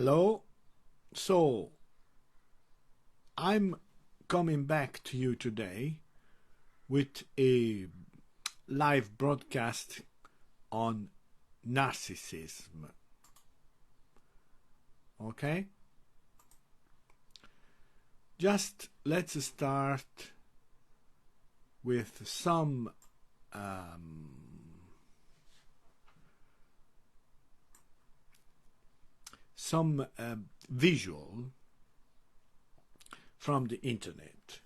Hello. So, I'm coming back to you today with a live broadcast on narcissism. Okay? Just let's start with some visual from the internet.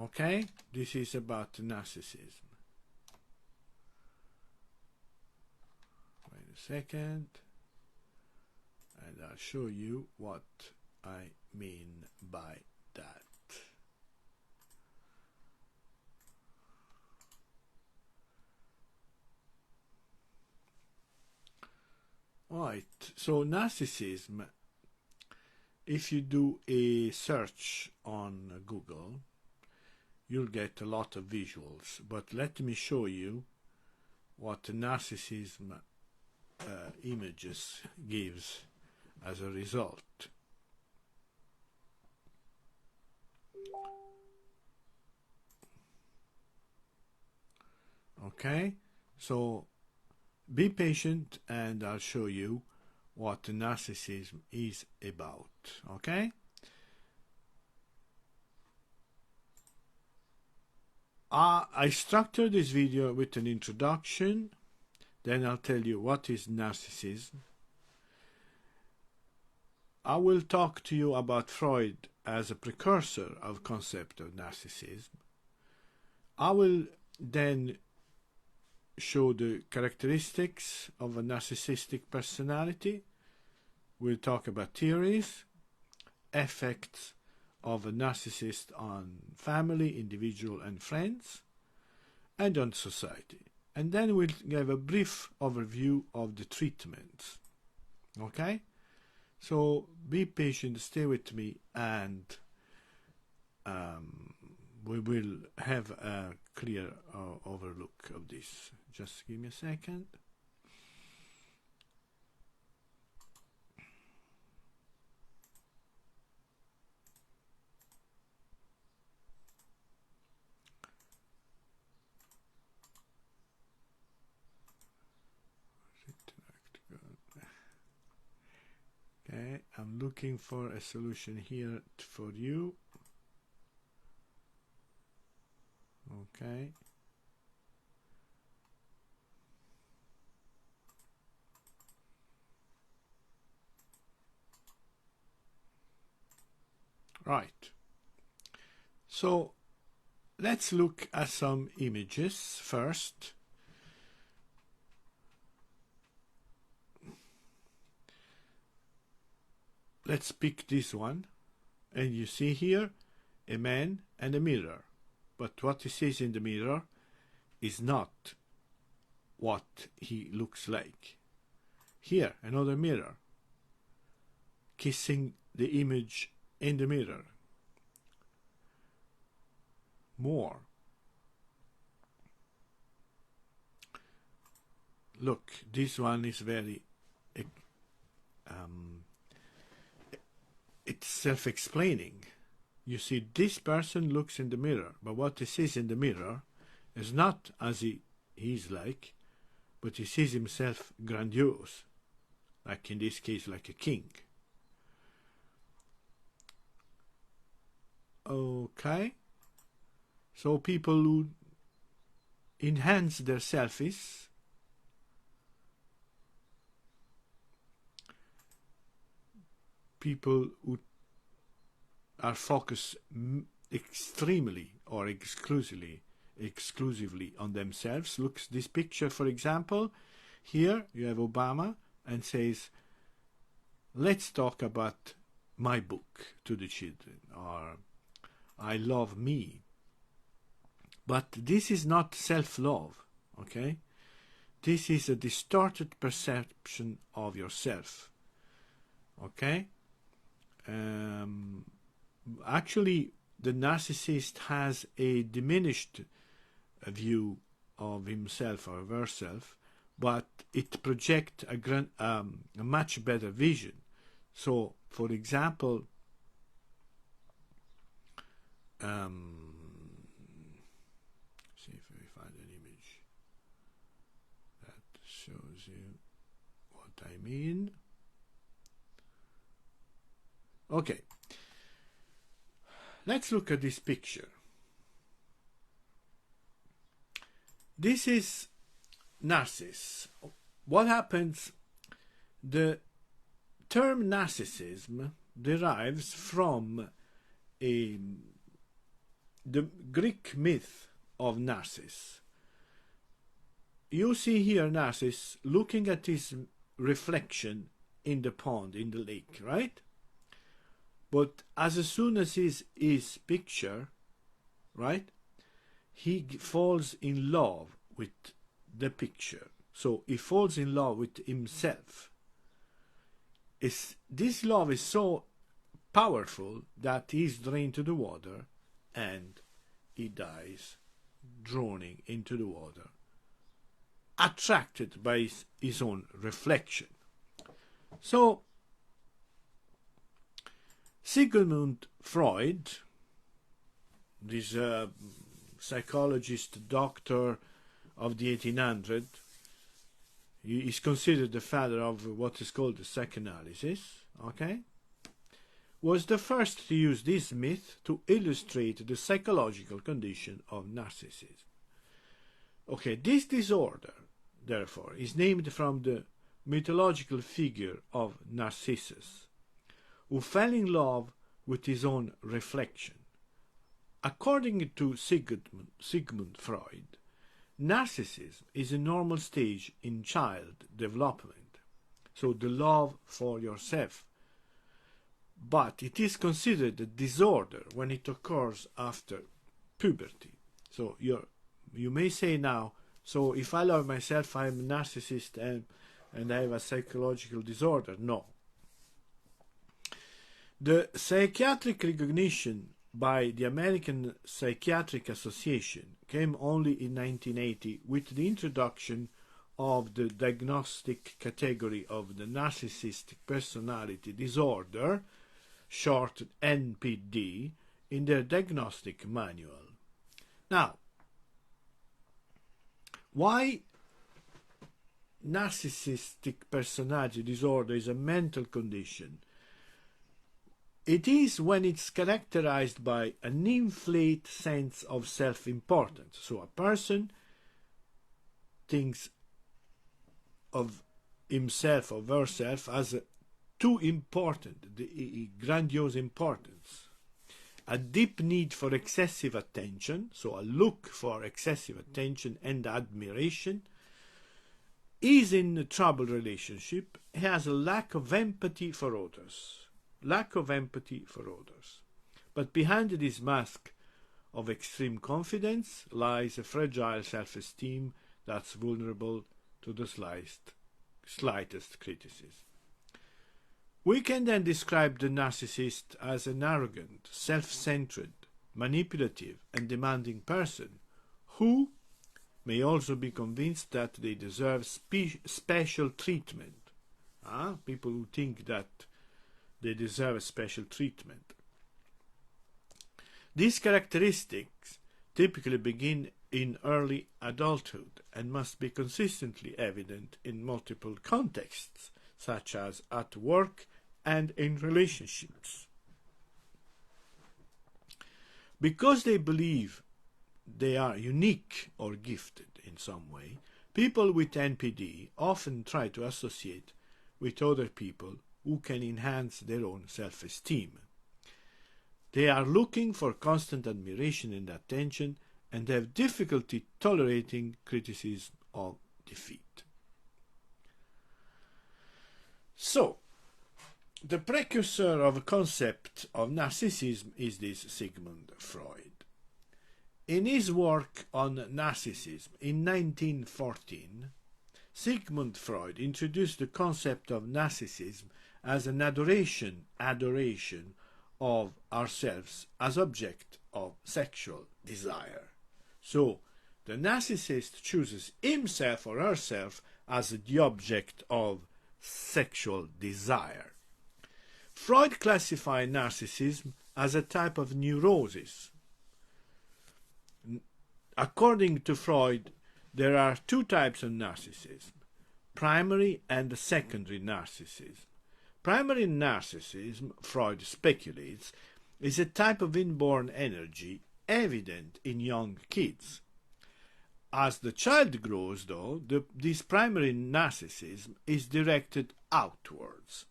Okay, this is about narcissism. Wait a second, and I'll show you what I mean by that. Right, so narcissism, if you do a search on Google, you'll get a lot of visuals, but let me show you what narcissism images gives as a result. Okay, so be patient and I'll show you what narcissism is about. Okay? I structured this video with an introduction, then I'll tell you what is narcissism. I will talk to you about Freud as a precursor of concept of narcissism. I will then show the characteristics of a narcissistic personality. We'll talk about theories, effects of a narcissist on family, individual and friends, and on society. And then we'll give a brief overview of the treatments. Okay? So be patient, stay with me, and we will have a clear overlook of this. Just give me a second. Okay, I'm looking for a solution here for you. Okay. Right. So let's look at some images first. Let's pick this one, and you see here a man and a mirror, but what he sees in the mirror is not what he looks like. Here, another mirror, kissing the image in the mirror. More. Look, this one is very it's self-explaining. You see, this person looks in the mirror, but what he sees in the mirror is not as he's like, but he sees himself grandiose, like in this case, like a king. Okay, so people who enhance their selfies, people who are focused extremely or exclusively on themselves. Look, this picture, for example, here you have Obama and says, let's talk about my book to the children, or I love me. But this is not self-love, okay? This is a distorted perception of yourself, okay? Actually, the narcissist has a diminished view of himself or herself, but it projects a much better vision. So, for example, see if we find an image that shows you what I mean. Okay, let's look at this picture. This is Narcissus. What happens? The term narcissism derives from the Greek myth of Narcissus. You see here Narcissus looking at his reflection in the pond, in the lake, right? But as soon as his picture, right, he falls in love with the picture. So he falls in love with himself. This love is so powerful that he's drained to the water and he dies, drowning into the water, attracted by his own reflection. So Sigmund Freud, this psychologist, doctor of the 1800s, he is considered the father of what is called the psychoanalysis, okay, was the first to use this myth to illustrate the psychological condition of narcissism. Okay, this disorder, therefore, is named from the mythological figure of Narcissus, who fell in love with his own reflection. According to Sigmund Freud, narcissism is a normal stage in child development, so the love for yourself. But it is considered a disorder when it occurs after puberty. So you may say now, so if I love myself, I'm a narcissist and I have a psychological disorder. No. The psychiatric recognition by the American Psychiatric Association came only in 1980 with the introduction of the diagnostic category of the narcissistic personality disorder, short NPD, in their diagnostic manual. Now, why narcissistic personality disorder is a mental condition? It is when it's characterized by an inflated sense of self-importance. So a person thinks of himself or herself as too important, the grandiose importance. A deep need for excessive attention, so a look for excessive attention and admiration. Is in a troubled relationship, has a lack of empathy for others. But behind this mask of extreme confidence lies a fragile self-esteem that's vulnerable to the slightest criticism. We can then describe the narcissist as an arrogant, self-centered, manipulative and demanding person who may also be convinced that they deserve special treatment. People who think that they deserve special treatment. These characteristics typically begin in early adulthood and must be consistently evident in multiple contexts, such as at work and in relationships. Because they believe they are unique or gifted in some way, people with NPD often try to associate with other people who can enhance their own self-esteem. They are looking for constant admiration and attention and have difficulty tolerating criticism or defeat. So, the precursor of a concept of narcissism is this Sigmund Freud. In his work on narcissism in 1914, Sigmund Freud introduced the concept of narcissism as an adoration of ourselves as object of sexual desire. So, the narcissist chooses himself or herself as the object of sexual desire. Freud classified narcissism as a type of neurosis. According to Freud, there are two types of narcissism: primary and secondary narcissism. Primary narcissism, Freud speculates, is a type of inborn energy evident in young kids. As the child grows, though, this primary narcissism is directed outwards.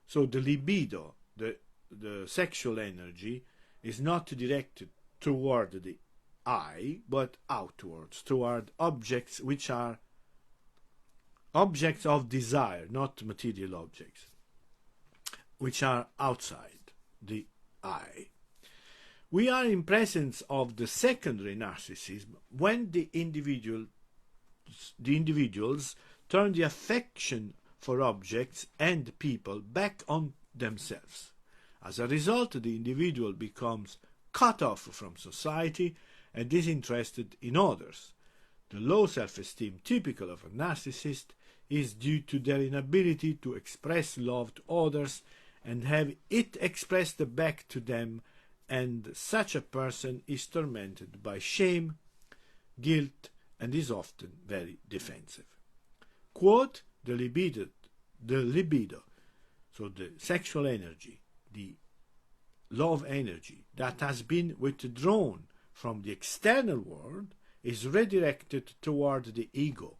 So the libido, the sexual energy, is not directed toward the I, but outwards, toward objects which are objects of desire, not material objects, which are outside the I. We are in presence of the secondary narcissism when the individuals turn the affection for objects and people back on themselves. As a result, the individual becomes cut off from society and disinterested in others. The low self-esteem typical of a narcissist is due to their inability to express love to others and have it expressed back to them, and such a person is tormented by shame, guilt, and is often very defensive. Quote, the libido, so the sexual energy, the love energy that has been withdrawn from the external world is redirected toward the ego.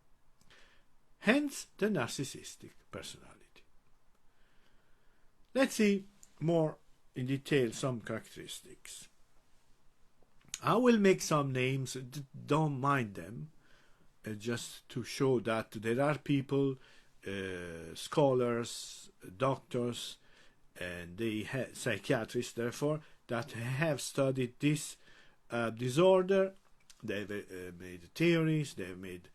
Hence the narcissistic personality. Let's see more in detail some characteristics. I will make some names, don't mind them, just to show that there are people, scholars, doctors, and psychiatrists, therefore, that have studied this disorder. They've made theories, they've made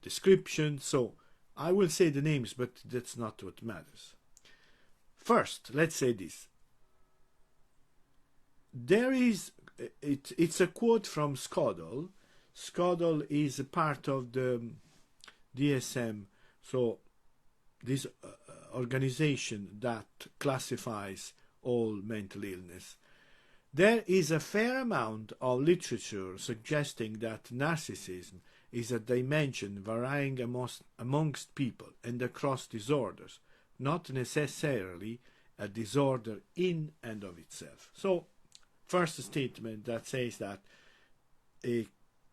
descriptions, so I will say the names, but that's not what matters. First, let's say this. There is, it's a quote from Skådel. Skådel is a part of the DSM, so this organization that classifies all mental illness. There is a fair amount of literature suggesting that narcissism is a dimension varying amongst people and across disorders, not necessarily a disorder in and of itself. So, first statement that says that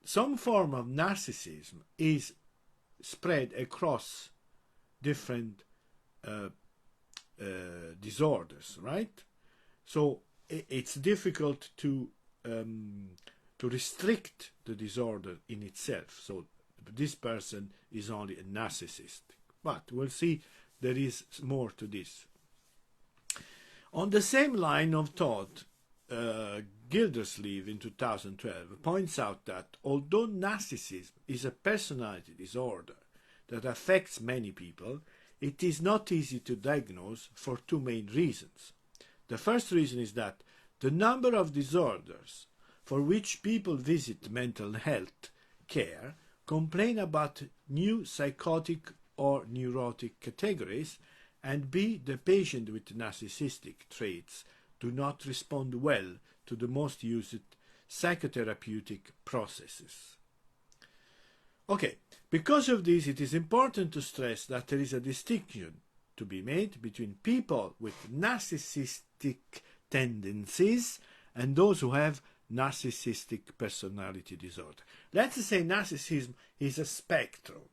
some form of narcissism is spread across different disorders, right? So it's difficult to restrict the disorder in itself. So this person is only a narcissist. But we'll see there is more to this. On the same line of thought, Gildersleeve in 2012 points out that although narcissism is a personality disorder that affects many people, it is not easy to diagnose for two main reasons. The first reason is that the number of disorders for which people visit mental health care complain about new psychotic or neurotic categories, and B, the patient with narcissistic traits do not respond well to the most used psychotherapeutic processes. Okay, because of this, it is important to stress that there is a distinction to be made between people with narcissistic tendencies and those who have narcissistic personality disorder. Let's say narcissism is a spectrum,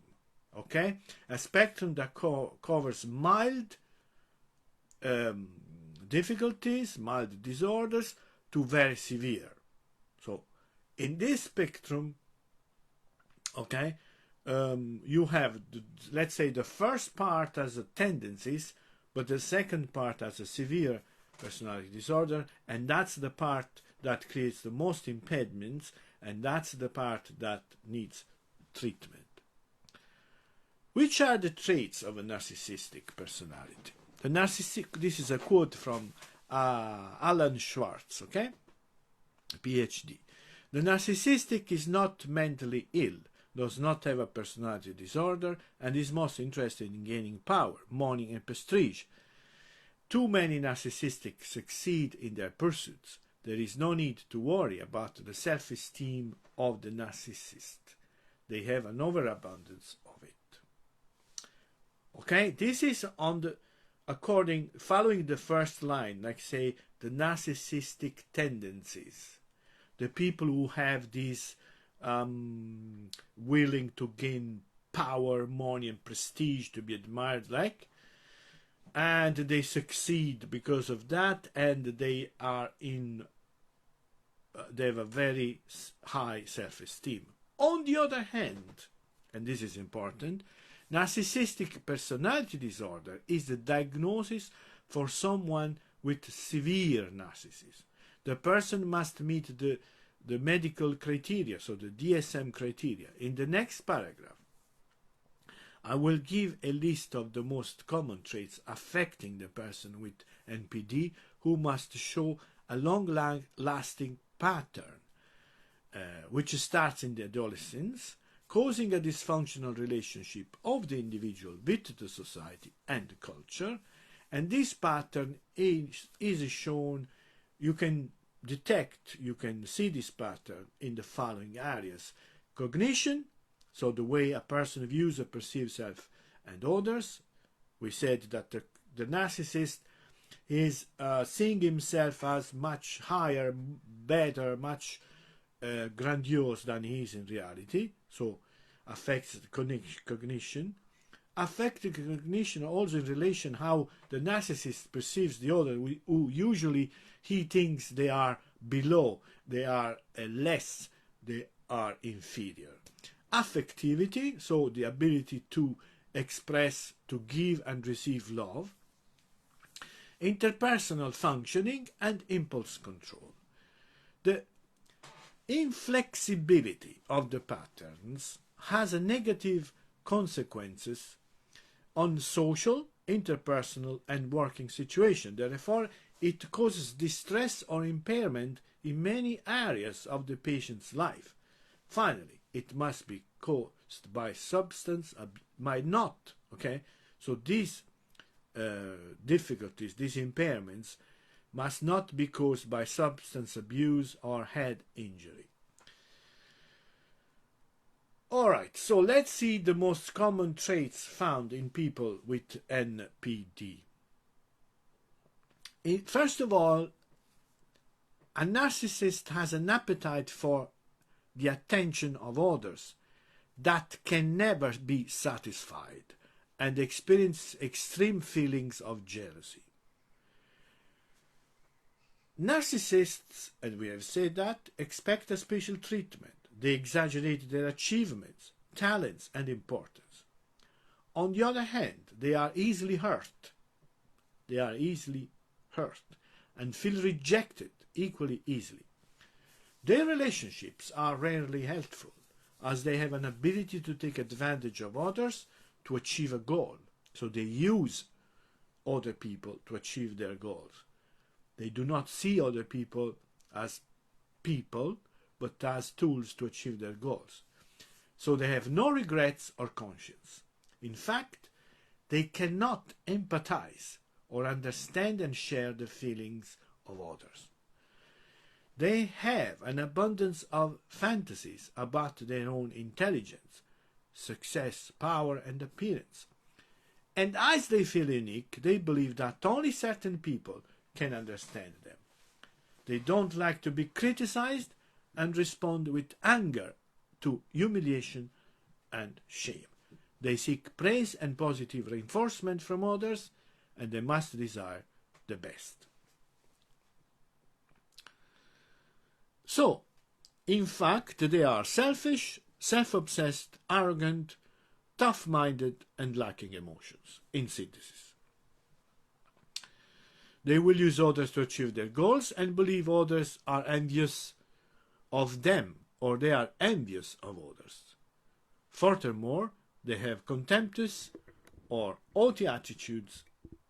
okay? A spectrum that covers mild difficulties, mild disorders, to very severe. So, in this spectrum, okay, you have, let's say, the first part as a tendencies, but the second part as a severe personality disorder, and that's the part that creates the most impediments, and that's the part that needs treatment. Which are the traits of a narcissistic personality? This is a quote from Alan Schwartz, okay? PhD. The narcissistic is not mentally ill, does not have a personality disorder, and is most interested in gaining power, money, and prestige. Too many narcissists succeed in their pursuits. There is no need to worry about the self-esteem of the narcissist. They have an overabundance of it. Okay, this is on the following the first line, like say the narcissistic tendencies, the people who have these willing to gain power, money, and prestige, to be admired, like, and they succeed because of that, and they are they have a very high self-esteem. On the other hand, and this is important, narcissistic personality disorder is the diagnosis for someone with severe narcissism. The person must meet the medical criteria, so the DSM criteria. In the next paragraph, I will give a list of the most common traits affecting the person with NPD, who must show a long-lasting pattern, which starts in the adolescence, causing a dysfunctional relationship of the individual with the society and culture. And this pattern is shown, you can see this pattern in the following areas: cognition, so the way a person views or perceives self and others. We said that the narcissist is seeing himself as much higher, better, much grandiose than he is in reality, so affects cognition. Affecting cognition also in relation how the narcissist perceives the other, who usually he thinks they are below, they are less, they are inferior. Affectivity, so the ability to express, to give and receive love. Interpersonal functioning and impulse control. The inflexibility of the patterns has a negative consequences on social, interpersonal, and working situation. Therefore, it causes distress or impairment in many areas of the patient's life. Finally, it must be caused by substance, might not, okay? So these difficulties, these impairments, must not be caused by substance abuse or head injury. Alright, so let's see the most common traits found in people with NPD. First of all, a narcissist has an appetite for the attention of others that can never be satisfied, and experience extreme feelings of jealousy. Narcissists, and we have said that, expect a special treatment. They exaggerate their achievements, talents, and importance. On the other hand, they are easily hurt. They are easily hurt and feel rejected equally easily. Their relationships are rarely helpful, as they have an ability to take advantage of others to achieve a goal. So they use other people to achieve their goals. They do not see other people, but as tools to achieve their goals. So they have no regrets or conscience. In fact, they cannot empathize or understand and share the feelings of others. They have an abundance of fantasies about their own intelligence, success, power, and appearance. And as they feel unique, they believe that only certain people can understand them. They don't like to be criticized and respond with anger to humiliation and shame. They seek praise and positive reinforcement from others, and they must desire the best. So, in fact, they are selfish, self-obsessed, arrogant, tough-minded, and lacking emotions, in synthesis. They will use others to achieve their goals and believe others are envious of them, or they are envious of others. Furthermore, they have contemptuous or haughty attitudes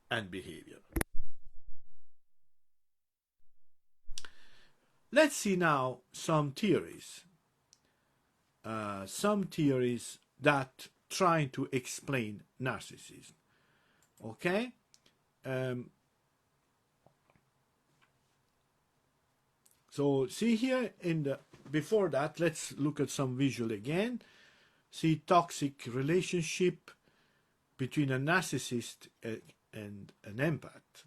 and behavior. Let's see now some theories some theories that trying to explain narcissism. Okay? So see here before that, let's look at some visual again. See toxic relationship between a narcissist and an empath.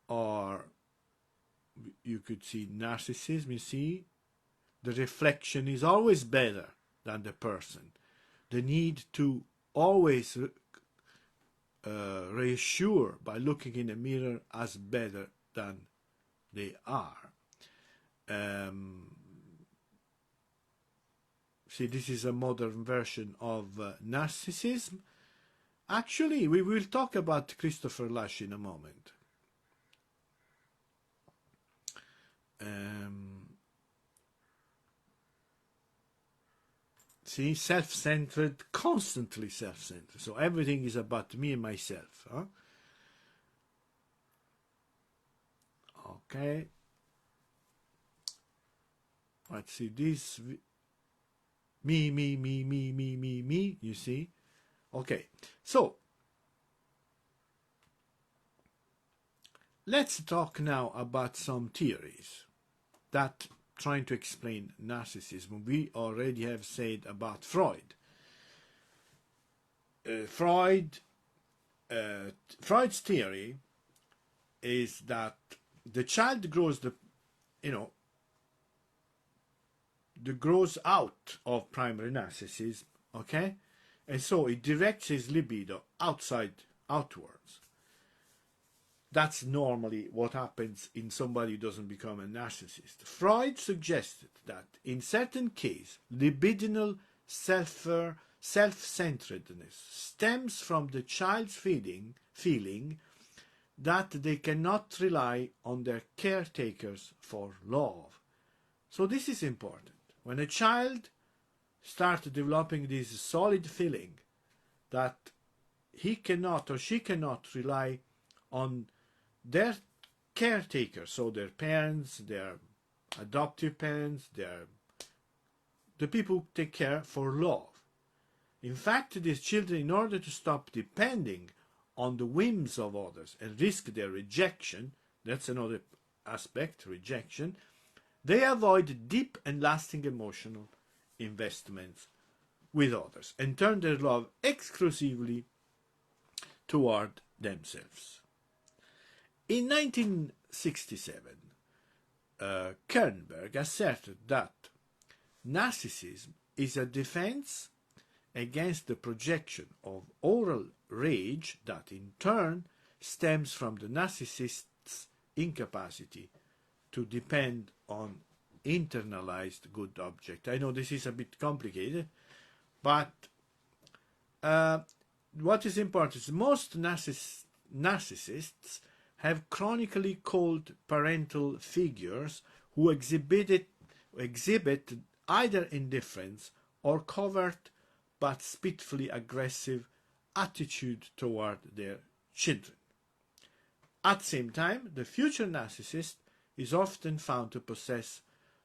Or you could see narcissism, you see, the reflection is always better than the person. The need to always reassure by looking in a mirror as better than they are. See, this is a modern version of narcissism. Actually, we will talk about Christopher Lasch in a moment. See, self-centered, constantly self-centered. So everything is about me and myself. Huh? Okay. Let's see this. Me, you see? Okay. So, let's talk now about some theories that trying to explain narcissism. We already have said about Freud. Freud's theory is that the child grows grows out of primary narcissism, okay? And so it directs his libido outwards. That's normally what happens in somebody who doesn't become a narcissist. Freud suggested that in certain cases, libidinal self-centeredness stems from the child's feeling that they cannot rely on their caretakers for love. So this is important. When a child starts developing this solid feeling that he cannot or she cannot rely on their caretakers, so their parents, their adoptive parents, the people who take care for love. In fact, these children, in order to stop depending on the whims of others and risk their rejection, that's another aspect, rejection, they avoid deep and lasting emotional investments with others and turn their love exclusively toward themselves. In 1967, Kernberg asserted that narcissism is a defense against the projection of oral rage that in turn stems from the narcissist's incapacity to depend on internalized good object. I know this is a bit complicated, but what is important is most narcissists have chronically cold parental figures who exhibit either indifference or covert but spitefully aggressive attitude toward their children. At the same time, the future narcissist is often found to possess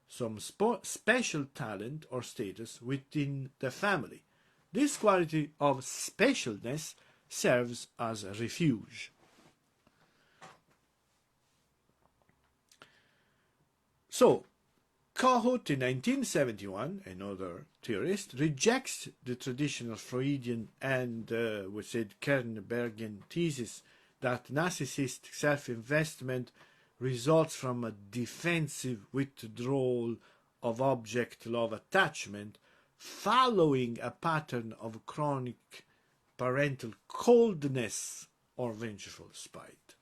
some special talent or status within the family. This quality of specialness serves as a refuge. So, Kohut in 1971, another theorist, rejects the traditional Freudian and, we said, Kernbergian thesis that narcissistic self-investment results from a defensive withdrawal of object love attachment following a pattern of chronic parental coldness or vengeful spite.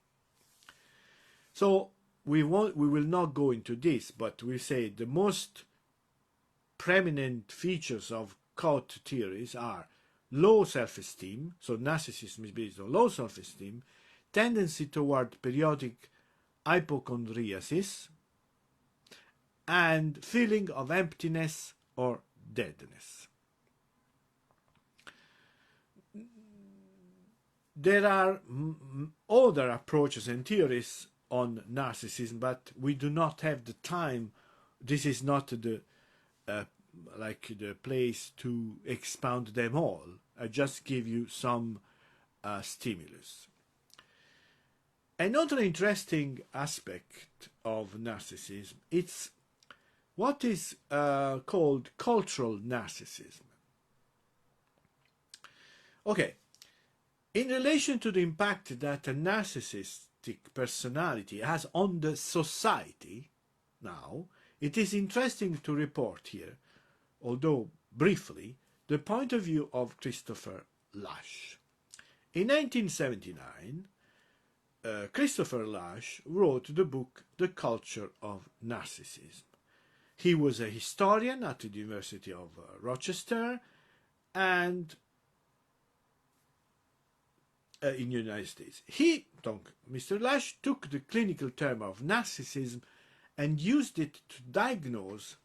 So we will not go into this, but we say the most preeminent features of Kohut theories are low self-esteem, so narcissism is based on low self-esteem, tendency toward periodic hypochondriasis, and feeling of emptiness or deadness. There are other approaches and theories on narcissism, but we do not have the time. This is not the like the place to expound them all. I just give you some stimulus. Another interesting aspect of narcissism, it's what is called cultural narcissism. Okay, in relation to the impact that a narcissistic personality has on the society, now, it is interesting to report here, although briefly, the point of view of Christopher Lasch. In 1979, Christopher Lasch wrote the book The Culture of Narcissism. He was a historian at the University of Rochester and in the United States. Mr. Lasch took the clinical term of narcissism and used it to diagnose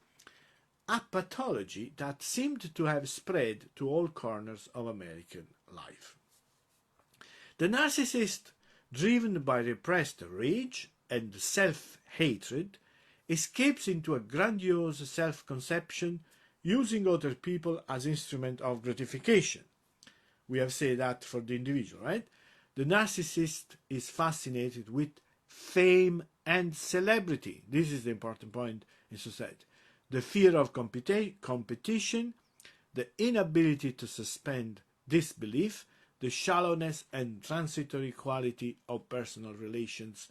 a pathology that seemed to have spread to all corners of American life. The narcissist, driven by repressed rage and self-hatred, escapes into a grandiose self-conception, using other people as instrument of gratification. We have said that for the individual, right? The narcissist is fascinated with fame and celebrity. This is the important point in society. The fear of competition, the inability to suspend disbelief, the shallowness and transitory quality of personal relations,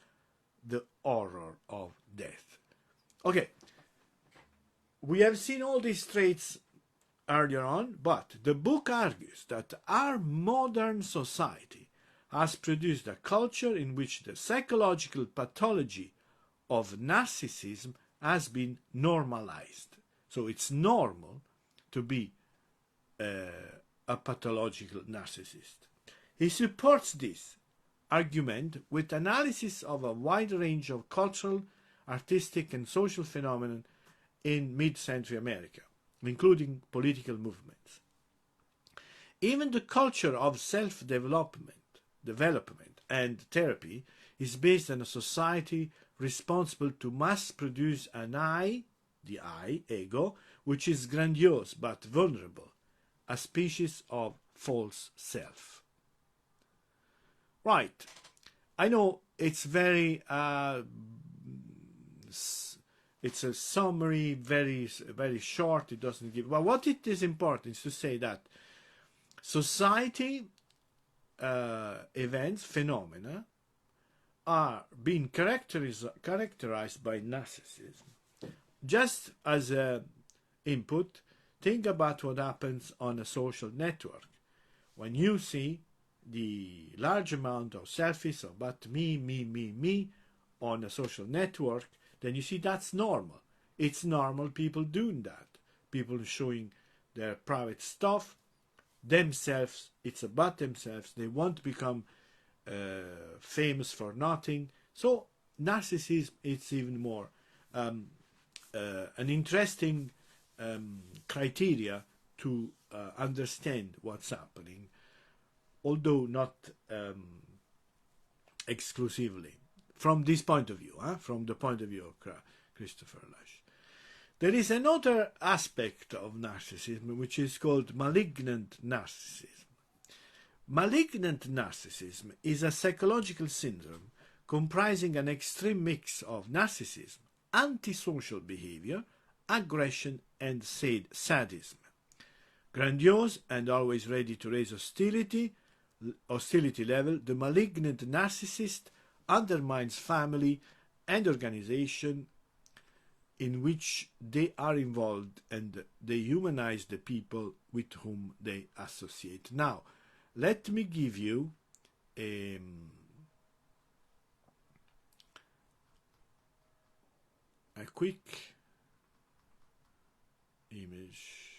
the horror of death. Okay, we have seen all these traits earlier on, but the book argues that our modern society has produced a culture in which the psychological pathology of narcissism has been normalized. So it's normal to be a pathological narcissist. He supports this argument with analysis of a wide range of cultural, artistic, and social phenomena in mid-century America, including political movements. Even the culture of self-development and therapy is based on a society responsible to mass-produce an I, the I, ego, which is grandiose but vulnerable, a species of false self. Right. I know it's very it's a summary, very short. It doesn't give. But what it is important is to say that society events, phenomena, are being characterized by narcissism. Just as an input, think about what happens on a social network. When you see the large amount of selfies about me on a social network, then you see that's normal. It's normal people doing that. People showing their private stuff, themselves, it's about themselves. They want to become famous for nothing. So narcissism, it's even more an interesting criteria to understand what's happening, although not exclusively from this point of view, from the point of view of Christopher Lasch. There is another aspect of narcissism which is called malignant narcissism. Malignant narcissism is a psychological syndrome comprising an extreme mix of narcissism, antisocial behavior, aggression, and sadism. Grandiose and always ready to raise hostility level, the malignant narcissist undermines family and organization in which they are involved, and they humanize the people with whom they associate. Now, let me give you a quick image.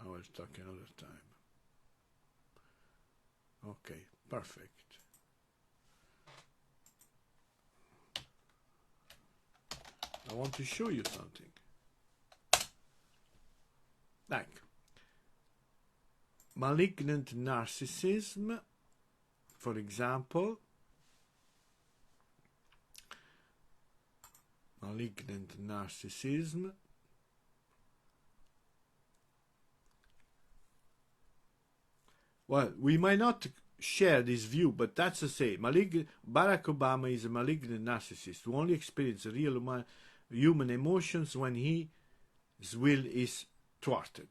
I will talk another time. Okay, perfect. I want to show you something. Like malignant narcissism, for example. Malignant narcissism. Well, we might not share this view, but that's to say, Barack Obama is a malignant narcissist who only experiences real human emotions when his will is thwarted.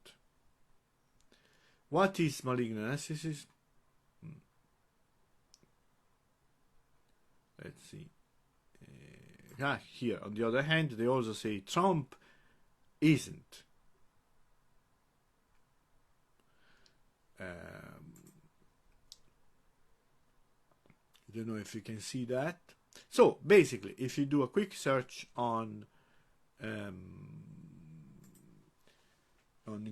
What is malignant narcissism? Let's see. Here, on the other hand, they also say Trump isn't. I don't know if you can see that. So basically, if you do a quick search on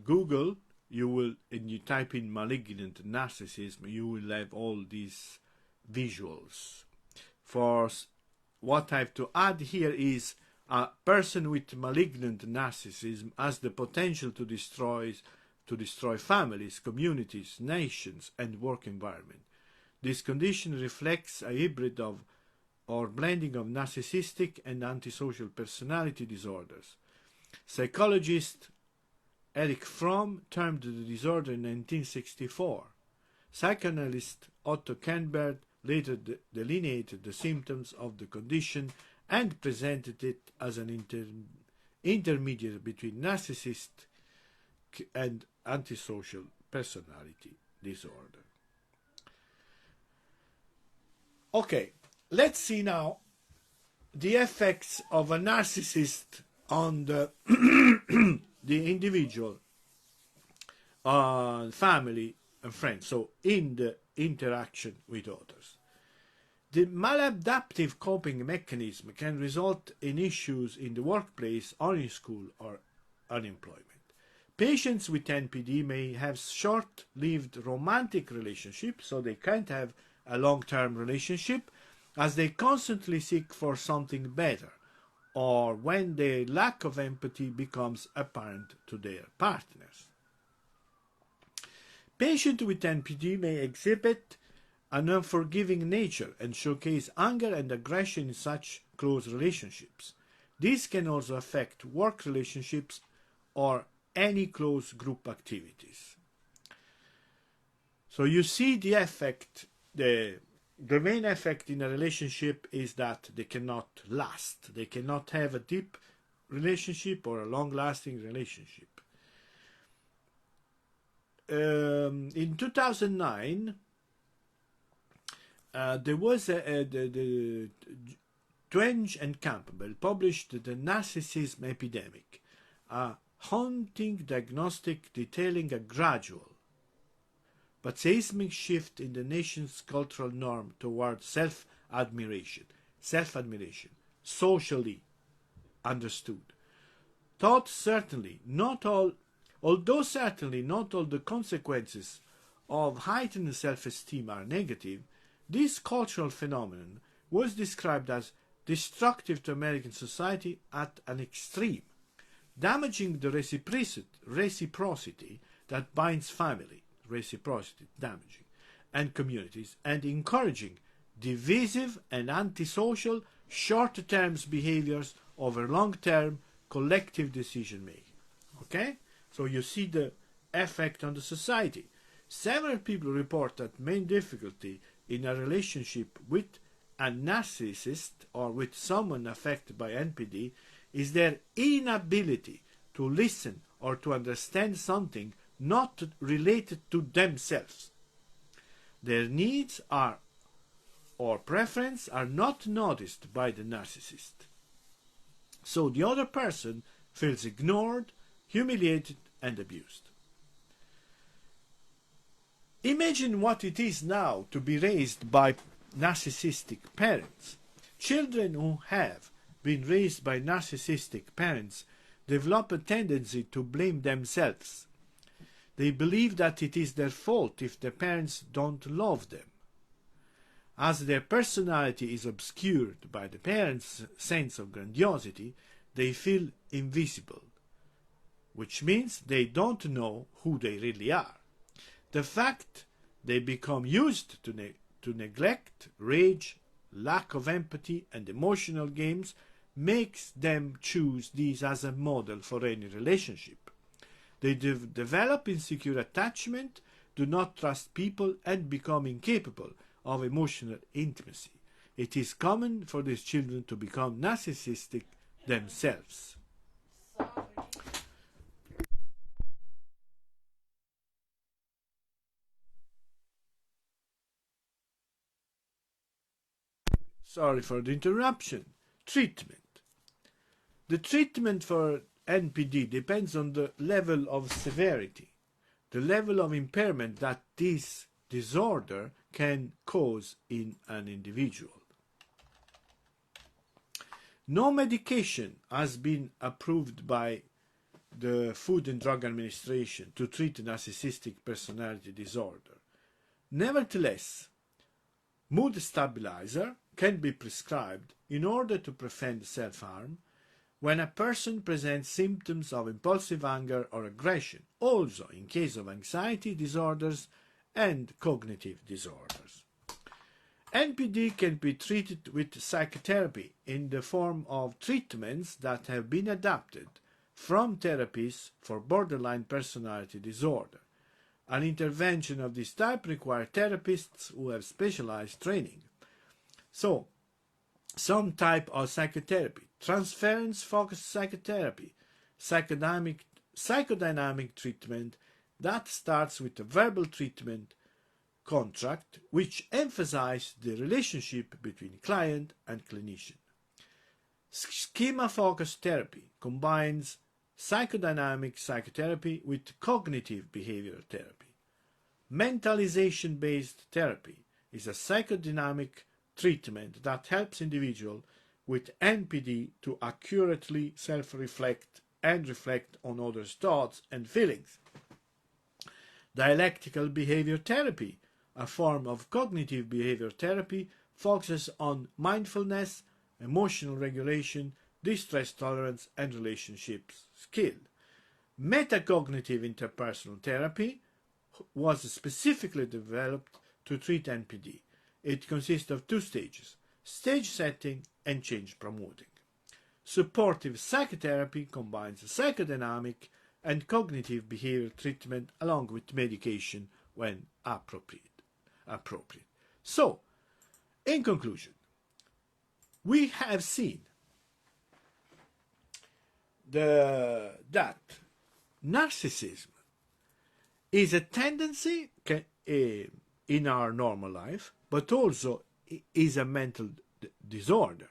Google, you will, and you type in malignant narcissism, you will have all these visuals. For what I have to add here is a person with malignant narcissism has the potential to destroy families, communities, nations, and work environment. This condition reflects a hybrid of or blending of narcissistic and antisocial personality disorders. Psychologist Erich Fromm termed the disorder in 1964. Psychoanalyst Otto Kernberg later delineated the symptoms of the condition and presented it as an intermediary between narcissistic and antisocial personality disorder. Okay, let's see now the effects of a narcissist on the the individual, family, and friends. So in the interaction with others. The maladaptive coping mechanism can result in issues in the workplace or in school or unemployment. Patients with NPD may have short-lived romantic relationships, so they can't have a long-term relationship, as they constantly seek for something better, or when their lack of empathy becomes apparent to their partners. Patients with NPD may exhibit an unforgiving nature and showcase anger and aggression in such close relationships. This can also affect work relationships or any close group activities. So you see the effect, the main effect in a relationship is that they cannot last. They cannot have a deep relationship or a long-lasting relationship. In 2009, there was the Twenge and Campbell published The Narcissism Epidemic, a haunting diagnostic detailing a gradual but seismic shift in the nation's cultural norm toward self-admiration, socially understood. Although certainly not all the consequences of heightened self-esteem are negative, this cultural phenomenon was described as destructive to American society at an extreme, damaging the reciprocity that binds family, and communities, and encouraging divisive and antisocial short-term behaviors over long-term collective decision-making. Okay? So you see the effect on the society. Several people report that main difficulty in a relationship with a narcissist or with someone affected by NPD is their inability to listen or to understand something not related to themselves. Their needs or preference are not noticed by the narcissist. So the other person feels ignored, humiliated, and abused. Imagine what it is now to be raised by narcissistic parents. Children who have been raised by narcissistic parents develop a tendency to blame themselves. They believe that it is their fault if their parents don't love them. As their personality is obscured by the parents' sense of grandiosity, they feel invisible, which means they don't know who they really are. The fact they become used to neglect, rage, lack of empathy, and emotional games makes them choose these as a model for any relationship. They develop insecure attachment, do not trust people, and become incapable of emotional intimacy. It is common for these children to become narcissistic themselves. Sorry for the interruption. Treatment. The treatment for NPD depends on the level of severity, the level of impairment that this disorder can cause in an individual. No medication has been approved by the Food and Drug Administration to treat narcissistic personality disorder. Nevertheless, mood stabilizer can be prescribed in order to prevent self-harm when a person presents symptoms of impulsive anger or aggression, also in case of anxiety disorders and cognitive disorders. NPD can be treated with psychotherapy in the form of treatments that have been adapted from therapies for borderline personality disorder. An intervention of this type requires therapists who have specialized training. So, some type of psychotherapy, transference-focused psychotherapy, psychodynamic treatment that starts with a verbal treatment contract which emphasizes the relationship between client and clinician. Schema-focused therapy combines psychodynamic psychotherapy with cognitive behavioral therapy. Mentalization-based therapy is a psychodynamic treatment that helps individuals with NPD to accurately self-reflect and reflect on others' thoughts and feelings. Dialectical behavior therapy, a form of cognitive behavior therapy, focuses on mindfulness, emotional regulation, distress tolerance, and relationships skill. Metacognitive interpersonal therapy was specifically developed to treat NPD. It consists of two stages: stage setting and change promoting. Supportive psychotherapy combines psychodynamic and cognitive behavior treatment along with medication when appropriate. So, in conclusion, we have seen that narcissism is a tendency in our normal life, but also is a mental disorder.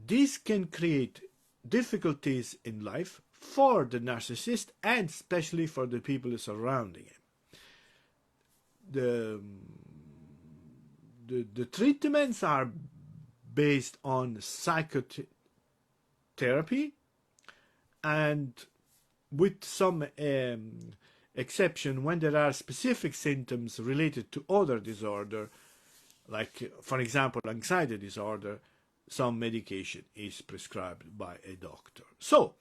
This can create difficulties in life for the narcissist and especially for the people surrounding him. The treatments are based on psychotherapy and with some exception when there are specific symptoms related to other disorder, like for example anxiety disorder, some medication is prescribed by a doctor. So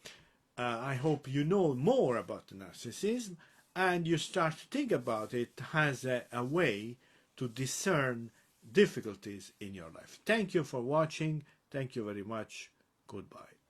I hope you know more about narcissism and you start to think about it as a way to discern difficulties in your life. Thank you for watching. Thank you very much. Goodbye.